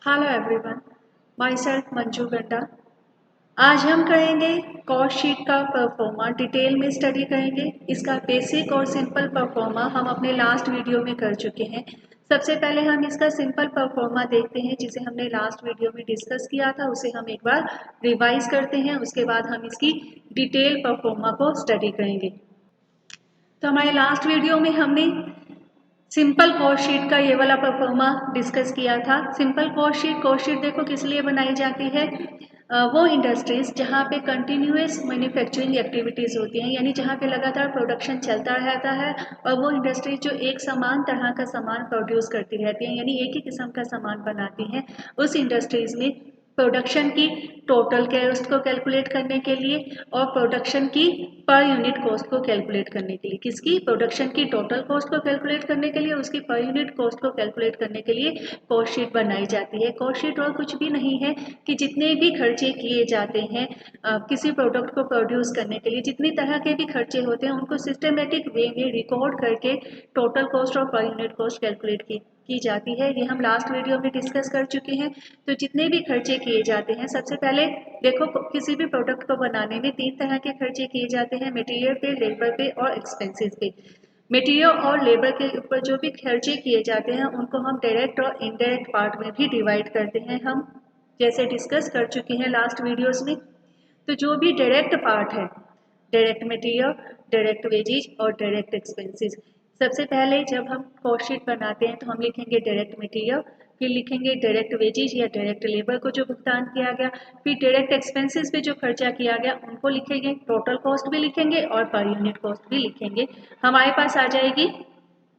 Hello everyone, my self Manju गंडा। आज हम करेंगे कॉस्ट शीट का परफॉर्मा, डिटेल में स्टडी करेंगे। इसका बेसिक और सिंपल परफॉर्मा हम अपने लास्ट वीडियो में कर चुके हैं। सबसे पहले हम इसका सिंपल परफॉर्मा देखते हैं, जिसे हमने लास्ट वीडियो में डिस्कस किया था। उसे हम एक बार रिवाइज करते हैं, उसके बाद हम इसकी डिटेल परफॉर्मा को स्टडी करेंगे। तो हमारे लास्ट वीडियो में हमने सिंपल कॉस्ट शीट का ये वाला परफॉर्मा डिस्कस किया था। सिंपल कॉस्ट शीट देखो किस लिए बनाई जाती है। वो इंडस्ट्रीज जहाँ पे कंटिन्यूस मैन्युफैक्चरिंग एक्टिविटीज़ होती हैं, यानी जहाँ पे लगातार प्रोडक्शन चलता रहता है, और वो इंडस्ट्रीज जो एक समान तरह का सामान प्रोड्यूस करती रहती हैं, यानी एक ही किस्म का सामान बनाती हैं, उस इंडस्ट्रीज में प्रोडक्शन की टोटल कॉस्ट को कैलकुलेट करने के लिए और प्रोडक्शन की पर यूनिट कॉस्ट को कैलकुलेट करने के लिए, किसकी प्रोडक्शन की टोटल कॉस्ट को कैलकुलेट करने के लिए, उसकी पर यूनिट कॉस्ट को कैलकुलेट करने के लिए कॉस्ट शीट बनाई जाती है। कॉस्ट शीट और कुछ भी नहीं है कि जितने भी खर्चे किए जाते हैं किसी प्रोडक्ट को प्रोड्यूस करने के लिए, जितनी तरह के भी खर्चे होते हैं उनको सिस्टमेटिक वे में रिकॉर्ड करके टोटल कॉस्ट और पर यूनिट कॉस्ट कैलकुलेट की जाती है। ये हम लास्ट वीडियो में डिस्कस कर चुके हैं। तो जितने भी खर्चे किए जाते हैं, सबसे पहले देखो किसी भी प्रोडक्ट को बनाने में तीन तरह के खर्चे किए जाते हैं: मटेरियल पे, लेबर पे और एक्सपेंसेस पे। मटेरियल और लेबर के ऊपर जो भी खर्चे किए जाते हैं उनको हम डायरेक्ट और इनडायरेक्ट पार्ट में भी डिवाइड करते हैं, हम जैसे डिस्कस कर चुके हैं लास्ट वीडियोस में। तो जो भी डायरेक्ट पार्ट है, डायरेक्ट मटेरियल, डायरेक्ट वेजेज और डायरेक्ट एक्सपेंसेस। सबसे पहले जब हम कॉस्ट शीट बनाते हैं तो हम लिखेंगे डायरेक्ट मटेरियल, फिर लिखेंगे डायरेक्ट वेजेज या डायरेक्ट लेबर को जो भुगतान किया गया, फिर डायरेक्ट एक्सपेंसेस पे जो खर्चा किया गया उनको लिखेंगे, टोटल कॉस्ट भी लिखेंगे और पर यूनिट कॉस्ट भी लिखेंगे। हमारे पास आ जाएगी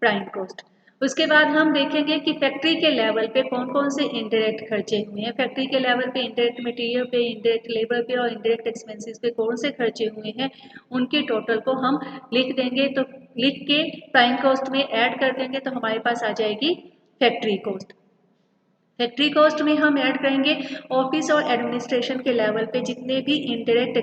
प्राइम कॉस्ट। उसके बाद हम देखेंगे कि फैक्ट्री के लेवल पे कौन कौन से इनडायरेक्ट खर्चे हुए हैं। फैक्ट्री के लेवल पे इनडायरेक्ट मटेरियल पे, इनडायरेक्ट लेबर पे और इनडायरेक्ट एक्सपेंसेस पे कौन से खर्चे हुए हैं, उनके टोटल को हम लिख देंगे। तो लिख के प्राइम कॉस्ट में ऐड कर देंगे तो हमारे पास आ जाएगी फैक्ट्री कॉस्ट। फैक्ट्री कॉस्ट में हम ऐड करेंगे ऑफिस और एडमिनिस्ट्रेशन के लेवल पे जितने भी इनडायरेक्ट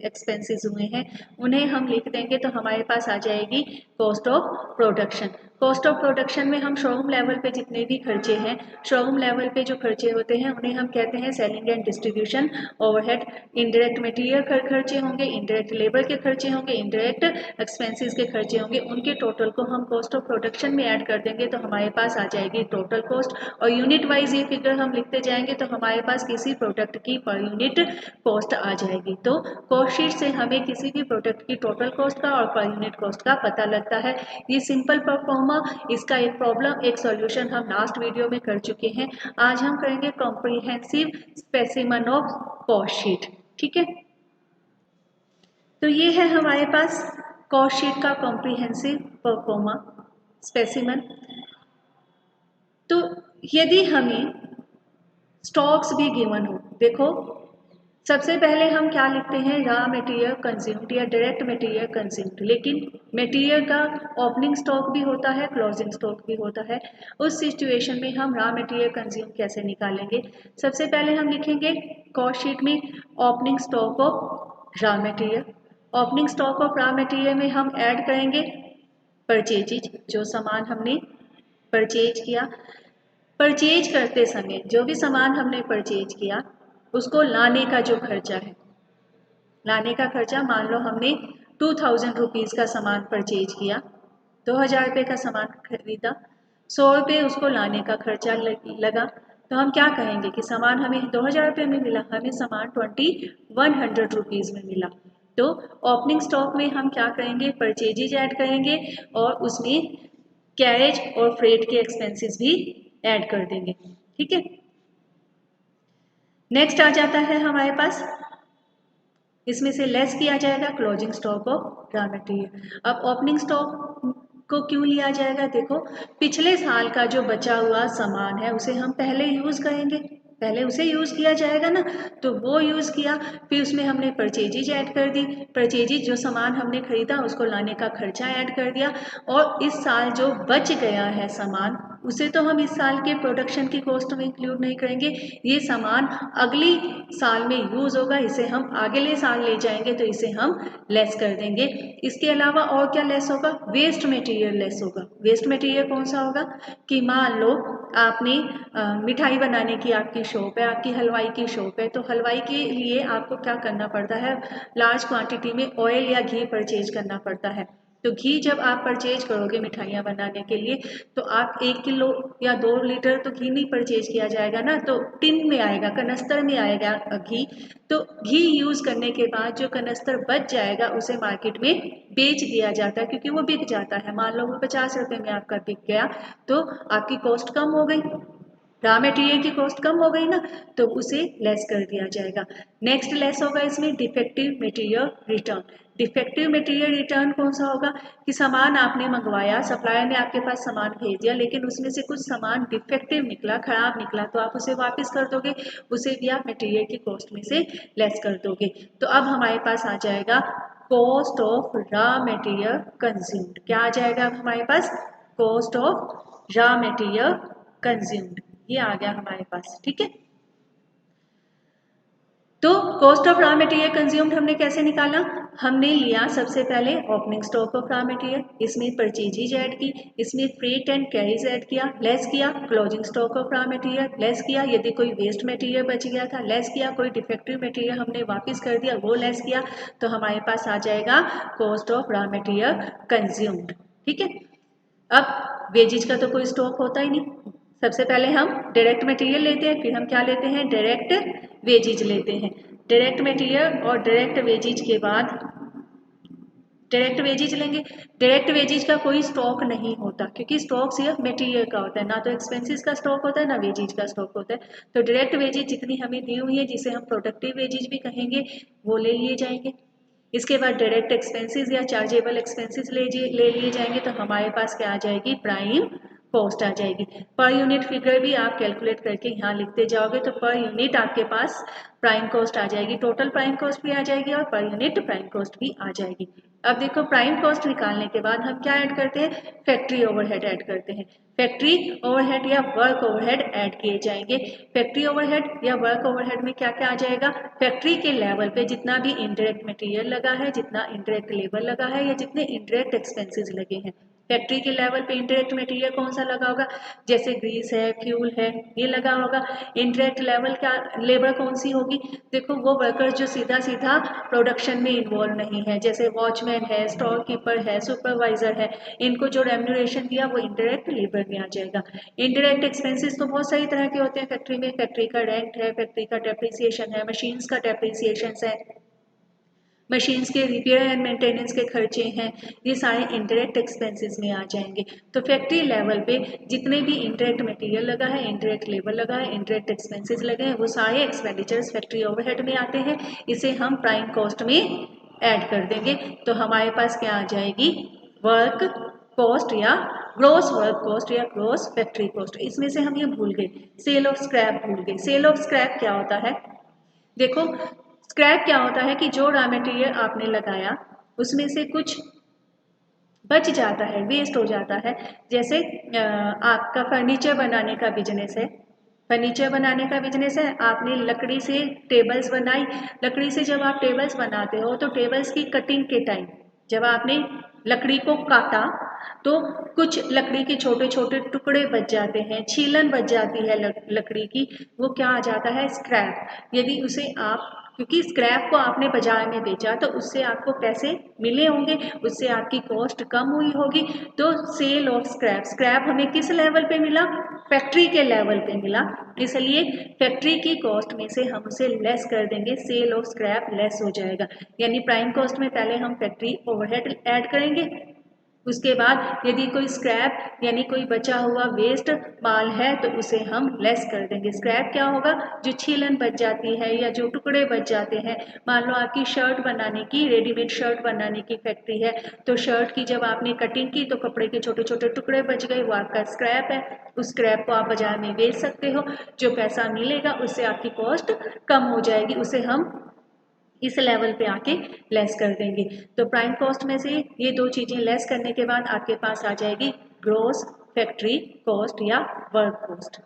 एक्सपेंसेस हुए हैं उन्हें हम लिख देंगे तो हमारे पास आ जाएगी cost of production. Cost of production में हम शोरूम लेवल पे जितने भी खर्चे हैं, शोरूम लेवल पे जो खर्चे होते हैं उन्हें हम कहते हैं selling and distribution overhead. Indirect material खर्चे होंगे, इनडायरेक्ट लेबर के खर्चे होंगे, इनडायरेक्ट एक्सपेंसेस के खर्चे होंगे, उनके टोटल को हम कॉस्ट ऑफ प्रोडक्शन में ऐड कर देंगे तो हमारे पास आ जाएगी टोटल कॉस्ट। और यूनिट वाइज ये फिगर हम लिखते जाएंगे तो हमारे पास किसी प्रोडक्ट की पर यूनिट कॉस्ट आ जाएगी। तो कॉस्ट शीट से हमें किसी भी प्रोडक्ट की टोटल कॉस्ट का और पर यूनिट कॉस्ट का पता लगता है। ये सिंपल परफॉर्मा, इसका एक प्रॉब्लम एक सॉल्यूशन हम लास्ट वीडियो में कर चुके हैं। आज हम करेंगे comprehensive specimen of cost sheet. ठीक है, तो ये है हमारे पास कॉस्ट शीट का कॉम्प्रिहेंसिव परफॉर्मा स्पेसिमन। तो यदि हमें स्टॉक्स भी गिवन हो, देखो सबसे पहले हम क्या लिखते हैं, रॉ मटेरियल कंज्यूम्ड या डायरेक्ट मटेरियल कंज्यूम्ड। लेकिन मटेरियल का ओपनिंग स्टॉक भी होता है, क्लोजिंग स्टॉक भी होता है। उस सिचुएशन में हम रॉ मटेरियल कंज्यूम कैसे निकालेंगे। सबसे पहले हम लिखेंगे कॉस्ट शीट में opening stock of raw material. Opening stock of raw material में हम ऐड करेंगे परचेजेज, जो सामान हमने परचेज किया। परचेज करते समय जो भी सामान हमने परचेज किया उसको लाने का जो खर्चा है, लाने का खर्चा, मान लो हमने 2000 रुपीज़ का सामान परचेज किया, 2000 रुपये का सामान खरीदा, 100 रुपये उसको लाने का खर्चा लगा। तो हम क्या कहेंगे कि सामान हमें 2000 रुपये में मिला, हमें सामान 2100 रुपीज़ में मिला। तो ओपनिंग स्टॉक में हम क्या करेंगे, परचेजेज ऐड करेंगे और उसमें कैरेज और फ्रेट के एक्सपेंसेस भी ऐड कर देंगे। ठीक है, नेक्स्ट आ जाता है हमारे पास, इसमें से लेस किया जाएगा closing stock of raw material. अब ओपनिंग स्टॉक को क्यों लिया जाएगा, देखो पिछले साल का जो बचा हुआ सामान है उसे हम पहले यूज करेंगे, पहले उसे यूज किया जाएगा ना, तो वो यूज किया, फिर उसमें हमने परचेजेज ऐड कर दी, परचेजेज जो सामान हमने खरीदा उसको लाने का खर्चा ऐड कर दिया, और इस साल जो बच गया है सामान उसे तो हम इस साल के प्रोडक्शन की कॉस्ट में इंक्लूड नहीं करेंगे, ये सामान अगली साल में यूज होगा, इसे हम अगले साल ले जाएंगे तो इसे हम लेस कर देंगे। इसके अलावा और क्या लेस होगा, वेस्ट मटेरियल लेस होगा। वेस्ट मटेरियल कौन सा होगा कि मान लो आपने मिठाई बनाने की आपकी शॉप है, आपकी हलवाई की शॉप है, तो हलवाई के लिए आपको क्या करना पड़ता है, लार्ज क्वांटिटी में ऑयल या घी परचेज करना पड़ता है। तो घी जब आप परचेज करोगे मिठाइयाँ बनाने के लिए, तो आप 1 किलो या 2 लीटर तो घी नहीं परचेज किया जाएगा ना, तो टिन में आएगा, कनस्तर में आएगा घी। तो घी यूज़ करने के बाद जो कनस्तर बच जाएगा उसे मार्केट में बेच दिया जाता है, क्योंकि वो बिक जाता है। मान लो वो 50 रुपये में आपका बिक गया, तो आपकी कॉस्ट कम हो गई, रॉ मटेरियल की कॉस्ट कम हो गई ना, तो उसे लेस कर दिया जाएगा। नेक्स्ट लेस होगा इसमें defective material return. Defective material return कौन सा होगा, कि सामान आपने मंगवाया, सप्लायर ने आपके पास सामान भेज दिया, लेकिन उसमें से कुछ सामान डिफेक्टिव निकला, खराब निकला, तो आप उसे वापस कर दोगे, उसे भी आप मटेरियल की कॉस्ट में से लेस कर दोगे। तो अब हमारे पास आ जाएगा cost of raw material consumed. क्या आ जाएगा अब हमारे पास, cost of raw material consumed, ये आ गया हमारे पास। ठीक है, तो cost of raw material consumed हमने कैसे निकाला, हमने लिया सबसे पहले opening stock of raw material, इसमें परचेजेज ऐड की, इसमें फ्रेट एंड कैरीज ऐड किया, लेस किया closing stock of raw material, less किया यदि कोई वेस्ट मटेरियल बच गया था, लेस किया कोई डिफेक्टिव मटेरियल हमने वापस कर दिया, वो लेस किया, तो हमारे पास आ जाएगा cost of raw material consumed. ठीक है, अब वेजेज का तो कोई स्टॉक होता ही नहीं, सबसे पहले हम डायरेक्ट मटेरियल लेते हैं, फिर हम क्या लेते हैं, डायरेक्ट वेजेज लेते हैं। डायरेक्ट मटेरियल और डायरेक्ट वेजेज के बाद डायरेक्ट वेजेज लेंगे। डायरेक्ट वेजेज का कोई स्टॉक नहीं होता, क्योंकि स्टॉक सिर्फ मटेरियल का होता है, ना तो एक्सपेंसेस का स्टॉक होता है ना वेजेज का स्टॉक होता है। तो डायरेक्ट वेजेज जितनी हमें दी हुई है, जिसे हम प्रोडक्टिव वेजेज भी कहेंगे, वो ले लिए जाएंगे। इसके बाद डायरेक्ट एक्सपेंसेस या चार्जेबल एक्सपेंसेस ले लिए जाएंगे, तो हमारे पास क्या आ जाएगी, प्राइम कॉस्ट आ जाएगी। पर यूनिट फिगर भी आप कैलकुलेट करके यहाँ लिखते जाओगे, तो पर यूनिट आपके पास प्राइम कॉस्ट आ जाएगी, टोटल प्राइम कॉस्ट भी आ जाएगी और पर यूनिट प्राइम कॉस्ट भी आ जाएगी। अब देखो, प्राइम कॉस्ट निकालने के बाद हम क्या ऐड करते हैं, फैक्ट्री ओवरहेड ऐड करते हैं। फैक्ट्री ओवरहेड या वर्क ओवरहेड ऐड किए जाएंगे। फैक्ट्री ओवरहेड या वर्क ओवरहेड में क्या क्या आ जाएगा, फैक्ट्री के लेवल पे जितना भी इंडायरेक्ट मटेरियल लगा है, जितना इंडायरेक्ट लेबर लगा है, या जितने इंडायरेक्ट एक्सपेंसेस लगे हैं। फैक्ट्री के लेवल पे इंडायरेक्ट मटेरियल कौन सा लगा होगा, जैसे ग्रीस है, फ्यूल है, ये लगा होगा। इंडायरेक्ट लेवल क्या लेबर कौन सी होगी, देखो वो वर्कर जो सीधा सीधा प्रोडक्शन में इन्वॉल्व नहीं है, जैसे वॉचमैन है, स्टोर कीपर है, सुपरवाइजर है, इनको जो रेम्यूनरेशन दिया वो इंडायरेक्ट लेबर में आ जाएगा। इंडायरेक्ट एक्सपेंसेस तो बहुत सारी तरह के होते हैं फैक्ट्री में, फैक्ट्री का रेंट है, फैक्ट्री का डेप्रिसिएशन है, मशीन्स का डेप्रिसिएशन है, मशीन्स के रिपेयर एंड मेंटेनेंस के खर्चे हैं, ये सारे इंडायरेक्ट एक्सपेंसेस में आ जाएंगे। तो फैक्ट्री लेवल पे जितने भी इंडायरेक्ट मटेरियल लगा है, इंडायरेक्ट लेबर लगा है, इंडायरेक्ट एक्सपेंसेस लगे हैं, वो सारे एक्सपेंडिचर्स फैक्ट्री ओवरहेड में आते हैं, इसे हम प्राइम कॉस्ट में ऐड कर देंगे। तो हमारे पास क्या आ जाएगी, वर्क कॉस्ट या ग्रोस वर्क कॉस्ट या ग्रोस फैक्ट्री कॉस्ट। इसमें से हम ये भूल गए, सेल ऑफ स्क्रैप भूल गए। सेल ऑफ स्क्रैप क्या होता है, देखो स्क्रैप क्या होता है कि जो रॉ मटेरियल आपने लगाया उसमें से कुछ बच जाता है, वेस्ट हो जाता है। जैसे आपका फर्नीचर बनाने का बिजनेस है, फर्नीचर बनाने का बिजनेस है, आपने लकड़ी से टेबल्स बनाई, लकड़ी से जब आप टेबल्स बनाते हो तो टेबल्स की कटिंग के टाइम जब आपने लकड़ी को काटा तो कुछ लकड़ी के छोटे छोटे टुकड़े बच जाते हैं, छीलन बच जाती है लकड़ी की, वो क्या आ जाता है, स्क्रैप। यदि उसे आप, क्योंकि स्क्रैप को आपने बाजार में बेचा तो उससे आपको पैसे मिले होंगे, उससे आपकी कॉस्ट कम हुई होगी। तो सेल ऑफ स्क्रैप, स्क्रैप हमें किस लेवल पे मिला, फैक्ट्री के लेवल पे मिला, इसलिए फैक्ट्री की कॉस्ट में से हम उसे लेस कर देंगे, सेल ऑफ स्क्रैप लेस हो जाएगा। यानी प्राइम कॉस्ट में पहले हम फैक्ट्री ओवरहेड ऐड करेंगे, उसके बाद यदि कोई स्क्रैप यानी कोई बचा हुआ वेस्ट माल है तो उसे हम लेस कर देंगे। स्क्रैप क्या होगा, जो छीलन बच जाती है या जो टुकड़े बच जाते हैं। मान लो आपकी शर्ट बनाने की, रेडीमेड शर्ट बनाने की फैक्ट्री है, तो शर्ट की जब आपने कटिंग की तो कपड़े के छोटे छोटे टुकड़े बच गए, वो आपका स्क्रैप है। उस स्क्रैप को आप बाजार में बेच सकते हो, जो पैसा मिलेगा उससे आपकी कॉस्ट कम हो जाएगी, उसे हम इस लेवल पे आके लेस कर देंगे। तो प्राइम कॉस्ट में से ये दो चीज़ें लेस करने के बाद आपके पास आ जाएगी ग्रोस फैक्ट्री कॉस्ट या वर्क कॉस्ट।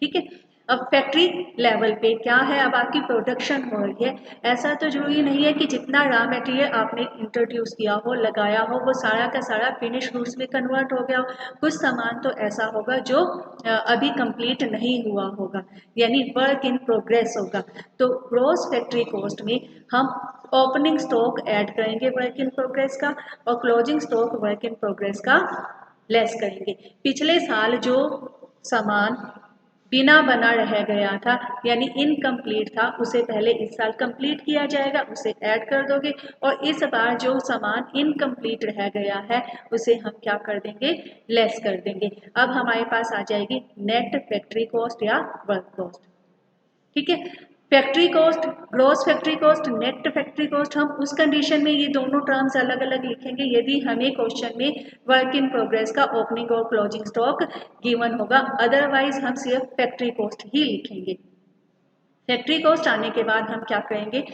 ठीक है, अब फैक्ट्री लेवल पे क्या है, अब आपकी प्रोडक्शन हो रही है। ऐसा तो जरूरी नहीं है कि जितना रॉ मटेरियल आपने इंट्रोड्यूस किया हो, लगाया हो, वो सारा का सारा फिनिश गुड्स में कन्वर्ट हो गया हो। कुछ सामान तो ऐसा होगा जो अभी कंप्लीट नहीं हुआ होगा, यानी वर्क इन प्रोग्रेस होगा। तो ग्रॉस फैक्ट्री कॉस्ट में हम ओपनिंग स्टॉक ऐड करेंगे वर्क इन प्रोग्रेस का, और closing stock work in progress का लेस करेंगे। पिछले साल जो सामान बिना बना रह गया था, यानी इनकम्प्लीट था, उसे पहले इस साल कंप्लीट किया जाएगा, उसे ऐड कर दोगे। और इस बार जो सामान इनकम्प्लीट रह गया है उसे हम क्या कर देंगे, लेस कर देंगे। अब हमारे पास आ जाएगी नेट फैक्ट्री कॉस्ट या वर्क कॉस्ट। ठीक है, factory cost, gross factory cost, net factory cost, हम उस कंडीशन में ये दोनों टर्म्स अलग अलग लिखेंगे यदि हमें क्वेश्चन में वर्क इन प्रोग्रेस का ओपनिंग और क्लोजिंग स्टॉक गिवन होगा, अदरवाइज हम सिर्फ फैक्ट्री कॉस्ट ही लिखेंगे। फैक्ट्री कॉस्ट आने के बाद हम क्या करेंगे,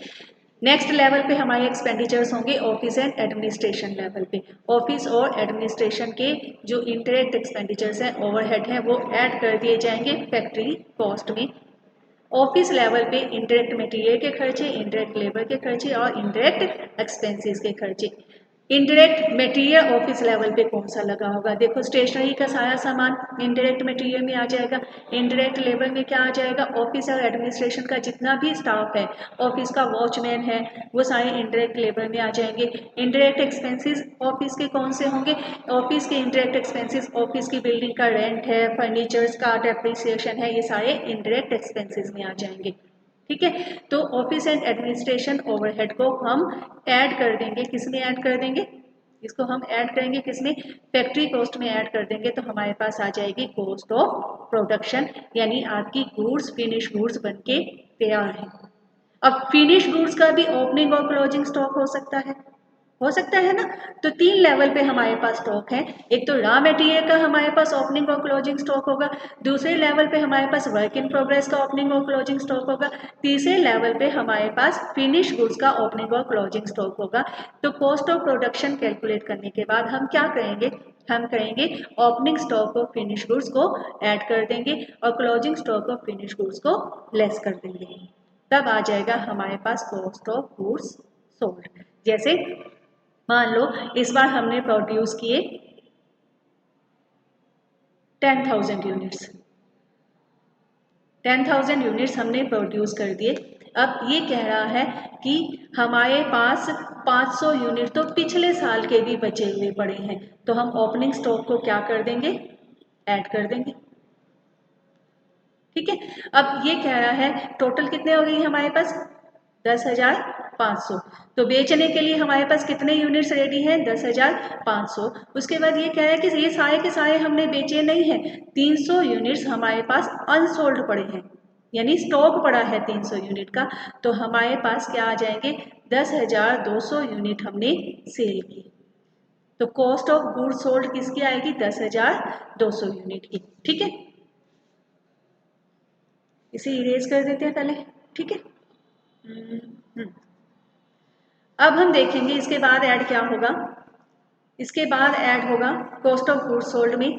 नेक्स्ट लेवल पे हमारे एक्सपेंडिचर्स होंगे ऑफिस एंड एडमिनिस्ट्रेशन लेवल पे। ऑफिस और एडमिनिस्ट्रेशन के जो इंटरेक्ट एक्सपेंडिचर्स हैं, ओवरहेड हैं, वो ऐड कर दिए जाएंगे फैक्ट्री कॉस्ट में। ऑफिस लेवल पे इंडायरेक्ट मटेरियल के खर्चे, इंडायरेक्ट लेबर के खर्चे और इंडायरेक्ट एक्सपेंसेस के खर्चे। इंडायरेक्ट मटेरियल ऑफिस लेवल पे कौन सा लगा होगा, देखो स्टेशनरी का सारा सामान इंडायरेक्ट मटेरियल में आ जाएगा। इंडायरेक्ट लेबर में क्या आ जाएगा, ऑफिस और एडमिनिस्ट्रेशन का जितना भी स्टाफ है, ऑफिस का वॉचमैन है, वो सारे इंडायरेक्ट लेबर में आ जाएंगे। इंडायरेक्ट एक्सपेंसेस ऑफिस के कौन से होंगे, ऑफिस के इंडायरेक्ट एक्सपेंसेस ऑफिस की बिल्डिंग का रेंट है, फर्नीचर्स का डेप्रिसिएशन है, ये सारे इंडायरेक्ट एक्सपेंसेस में आ जाएंगे। ठीक है, तो ऑफिस एंड एडमिनिस्ट्रेशन ओवरहेड को हम ऐड कर देंगे, किसमें ऐड कर देंगे, इसको हम ऐड करेंगे किसमें, फैक्ट्री कॉस्ट में ऐड कर देंगे। तो हमारे पास आ जाएगी कॉस्ट ऑफ प्रोडक्शन, यानी आपकी गुड्स फिनिश गुड्स बनके तैयार है। अब फिनिश गुड्स का भी ओपनिंग और क्लोजिंग स्टॉक हो सकता है ना। तो 3 लेवल पे हमारे पास स्टॉक है, एक तो रॉ मटेरियल का हमारे पास ओपनिंग और क्लोजिंग स्टॉक होगा, दूसरे लेवल पे हमारे पास वर्क इन प्रोग्रेस का ओपनिंग और क्लोजिंग स्टॉक होगा, तीसरे लेवल पे हमारे पास फिनिश गुड्स का ओपनिंग और क्लोजिंग स्टॉक होगा। तो कॉस्ट ऑफ प्रोडक्शन कैलकुलेट करने के बाद हम क्या करेंगे, हम करेंगे opening stock of finish goods को ऐड कर देंगे और closing stock of finish goods को लेस कर देंगे। तब आ जाएगा हमारे पास कॉस्ट ऑफ गुड्स सोल्ड। जैसे मान लो इस बार हमने प्रोड्यूस किए 10,000 यूनिट्स, 10,000 यूनिट्स हमने प्रोड्यूस कर दिए। अब ये कह रहा है कि हमारे पास 500 यूनिट तो पिछले साल के भी बचे हुए पड़े हैं, तो हम ओपनिंग स्टॉक को क्या कर देंगे, ऐड कर देंगे। ठीक है, अब ये कह रहा है टोटल कितने हो गई हमारे पास 10,500, तो बेचने के लिए हमारे पास कितने यूनिट्स रेडी हैं, 10,500। उसके बाद ये कह रहा है कि ये सारे के सारे हमने बेचे नहीं हैं, 300 यूनिट्स हमारे पास अनसोल्ड पड़े हैं, यानी स्टॉक पड़ा है 300 यूनिट का। तो हमारे पास क्या आ जाएंगे, 10,200 यूनिट हमने सेल की। तो कॉस्ट ऑफ गुड्स सोल्ड किसकी आएगी, 10,200 यूनिट की। ठीक है, इसे इरेज कर देते हैं पहले। ठीक है, अब हम देखेंगे इसके बाद ऐड क्या होगा। इसके बाद ऐड होगा कॉस्ट ऑफ गुड्स सोल्ड में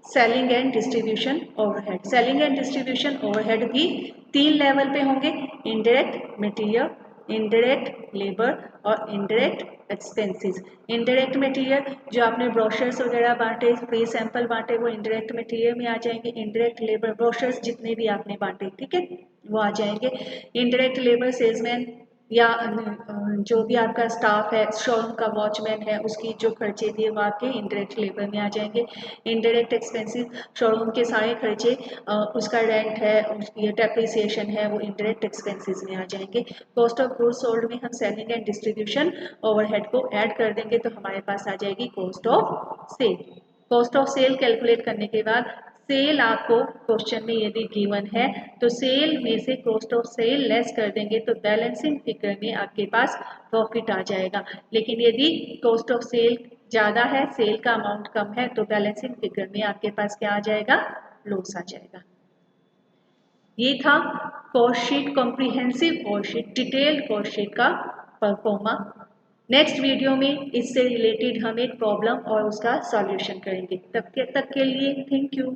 selling and distribution overhead. Selling and distribution overhead भी 3 लेवल पे होंगे, इंडायरेक्ट मटेरियल, इंडायरेक्ट लेबर और इंडायरेक्ट एक्सपेंसेस। इंडायरेक्ट मटेरियल जो आपने ब्रोशर्स वगैरह बांटे, फ्री सैंपल बांटे, वो इंडायरेक्ट मटेरियल में आ जाएंगे। इंडायरेक्ट लेबर ब्रोशर्स जितने भी आपने बांटे, ठीक है, वो आ जाएंगे। इंडायरेक्ट लेबर सेल्समैन या जो भी आपका स्टाफ है, शोरूम का वॉचमैन है, उसकी जो खर्चे दिए वो आपके इंडायरेक्ट लेबर में आ जाएंगे। इंडायरेक्ट एक्सपेंसेस शोरूम के सारे खर्चे, उसका रेंट है, उसकी डेप्रिसिएशन है, वो इंडायरेक्ट एक्सपेंसेस में आ जाएंगे। कॉस्ट ऑफ गुड्स सोल्ड में हम सेलिंग एंड डिस्ट्रीब्यूशन ओवरहेड को ऐड कर देंगे, तो हमारे पास आ जाएगी cost of sale. Cost of sale calculate करने के बाद सेल आपको क्वेश्चन में यदि गिवन है तो सेल में से कॉस्ट ऑफ सेल लेस कर देंगे तो बैलेंसिंग फिगर में आपके पास प्रॉफिट आ जाएगा। लेकिन यदि कॉस्ट ऑफ सेल ज़्यादा है, सेल का अमाउंट कम है, तो बैलेंसिंग फिगर में आपके पास क्या आ जाएगा, लॉस आ जाएगा। ये था cost sheet, comprehensive cost sheet, detailed cost sheet का परफॉर्मा। नेक्स्ट वीडियो में इससे रिलेटेड हम एक प्रॉब्लम और उसका सॉल्यूशन करेंगे। तब तक के लिए थैंक यू।